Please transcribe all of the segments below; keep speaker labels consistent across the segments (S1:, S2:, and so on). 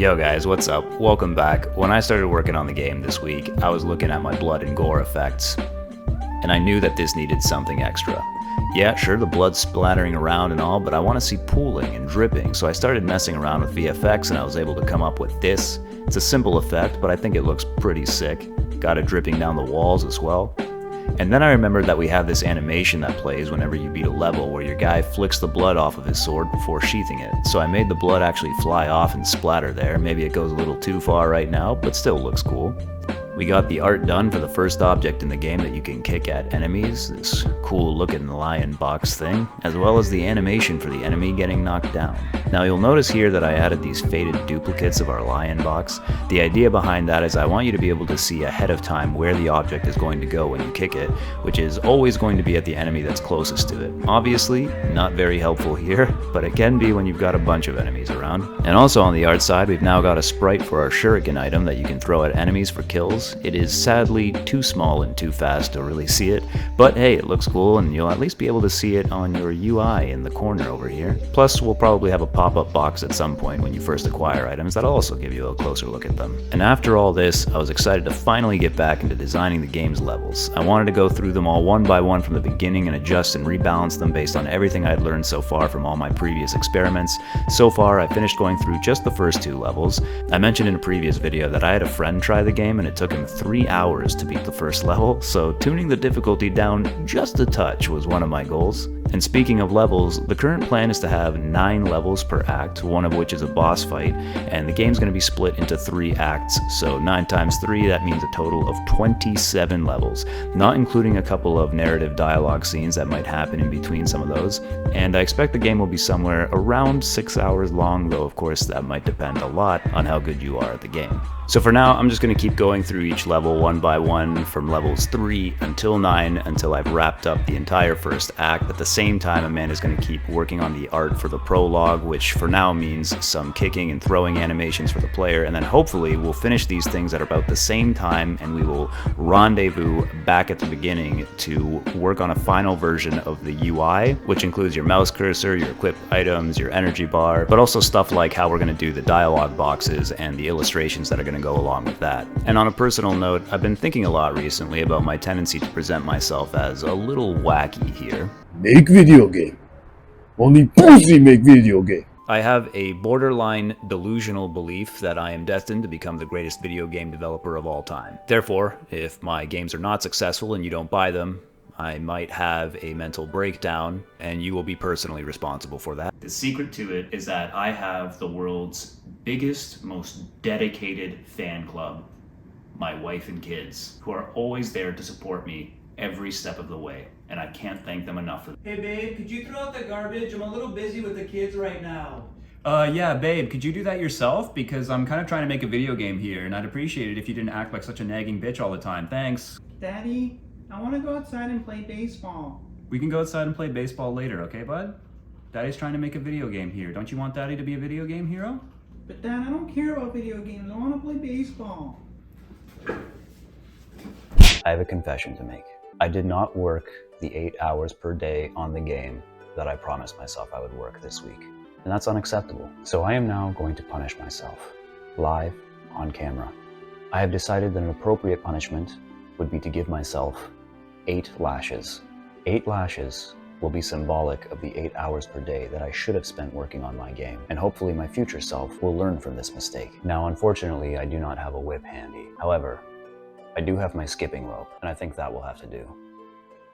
S1: Yo guys, what's up? Welcome back. When I started working on the game this week, I was looking at my blood and gore effects, and I knew that this needed something extra. Yeah, sure, the blood's splattering around and all, but I want to see pooling and dripping, so I started messing around with VFX and I was able to come up with this. It's a simple effect, but I think it looks pretty sick. Got it dripping down the walls as well. And then I remembered that we have this animation that plays whenever you beat a level where your guy flicks the blood off of his sword before sheathing it. So I made the blood actually fly off and splatter there. Maybe it goes a little too far right now, but still looks cool. We got the art done for the first object in the game that you can kick at enemies, this cool looking lion box thing, as well as the animation for the enemy getting knocked down. Now you'll notice here that I added these faded duplicates of our lion box. The idea behind that is I want you to be able to see ahead of time where the object is going to go when you kick it, which is always going to be at the enemy that's closest to it. Obviously, not very helpful here, but it can be when you've got a bunch of enemies around. And also on the art side, we've now got a sprite for our Shuriken item that you can throw at enemies for kills. It is sadly too small and too fast to really see it, but hey, it looks cool and you'll at least be able to see it on your UI in the corner over here. Plus, we'll probably have a pop-up box at some point when you first acquire items that'll also give you a closer look at them. And after all this, I was excited to finally get back into designing the game's levels. I wanted to go through them all one by one from the beginning and adjust and rebalance them based on everything I'd learned so far from all my previous experiments. So far, I finished going through just the first two levels. I mentioned in a previous video that I had a friend try the game and it took him 3 hours to beat the first level, so tuning the difficulty down just a touch was one of my goals. And speaking of levels, the current plan is to have 9 levels per act, one of which is a boss fight, and the game's going to be split into 3 acts, so 9 times 3, that means a total of 27 levels, not including a couple of narrative dialogue scenes that might happen in between some of those. And I expect the game will be somewhere around 6 hours long, though of course that might depend a lot on how good you are at the game. So for now, I'm just going to keep going through each level one by one from levels 3 until 9 until I've wrapped up the entire first act. At the same time, Amanda's going to keep working on the art for the prologue, which for now means some kicking and throwing animations for the player, and then hopefully we'll finish these things at about the same time and we will rendezvous back at the beginning to work on a final version of the UI, which includes your mouse cursor, your equipped items, your energy bar, but also stuff like how we're going to do the dialogue boxes and the illustrations that are going to go along with that. And on a personal note, I've been thinking a lot recently about my tendency to present myself as a little wacky here.
S2: Make video game. Only pussy make video game.
S1: I have a borderline delusional belief that I am destined to become the greatest video game developer of all time. Therefore, if my games are not successful and you don't buy them, I might have a mental breakdown, and you will be personally responsible for that. The secret to it is that I have the world's biggest, most dedicated fan club, my wife and kids, who are always there to support me every step of the way, and I can't thank them enough for that.
S3: Hey babe, could you throw out the garbage? I'm a little busy with the kids right now.
S4: Yeah, babe, could you do that yourself? Because I'm kind of trying to make a video game here, and I'd appreciate it if you didn't act like such a nagging bitch all the time. Thanks.
S3: Daddy, I want to go outside and play baseball.
S4: We can go outside and play baseball later, okay, bud? Daddy's trying to make a video game here. Don't you want Daddy to be a video game hero?
S3: But Dad, I don't care about video games. I want to play baseball.
S1: I have a confession to make. I did not work the 8 hours per day on the game that I promised myself I would work this week. And that's unacceptable. So I am now going to punish myself, live on camera. I have decided that an appropriate punishment would be to give myself 8 lashes. 8 lashes will be symbolic of the 8 hours per day that I should have spent working on my game, and hopefully my future self will learn from this mistake. Now, unfortunately, I do not have a whip handy. However, I do have my skipping rope, and I think that will have to do.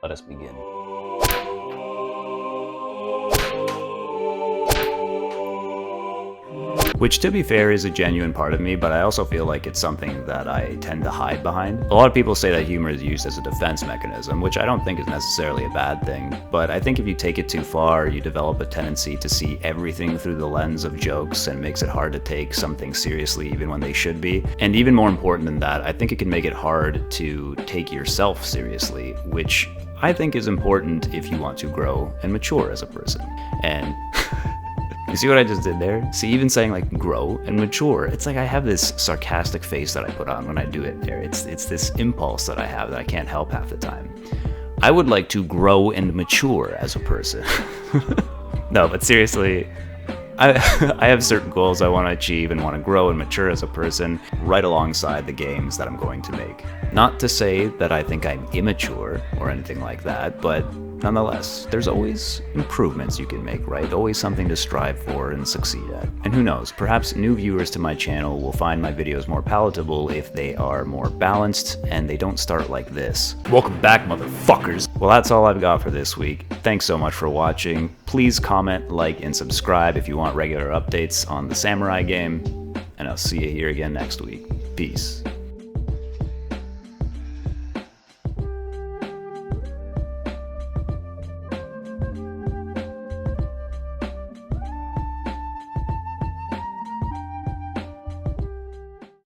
S1: Let us begin. Which, to be fair, is a genuine part of me, but I also feel like it's something that I tend to hide behind. A lot of people say that humor is used as a defense mechanism, which I don't think is necessarily a bad thing, but I think if you take it too far, you develop a tendency to see everything through the lens of jokes and makes it hard to take something seriously even when they should be. And even more important than that, I think it can make it hard to take yourself seriously, which I think is important if you want to grow and mature as a person. And you see what I just did there? See, even saying like grow and mature, it's like I have this sarcastic face that I put on when I do it there. It's this impulse that I have that I can't help half the time. I would like to grow and mature as a person. No, but seriously, I have certain goals I want to achieve and want to grow and mature as a person right alongside the games that I'm going to make. Not to say that I think I'm immature or anything like that, but nonetheless, there's always improvements you can make, right? Always something to strive for and succeed at. And who knows, perhaps new viewers to my channel will find my videos more palatable if they are more balanced and they don't start like this. Welcome back, motherfuckers! Well, that's all I've got for this week. Thanks so much for watching. Please comment, like, and subscribe if you want regular updates on the Samurai game, and I'll see you here again next week. Peace.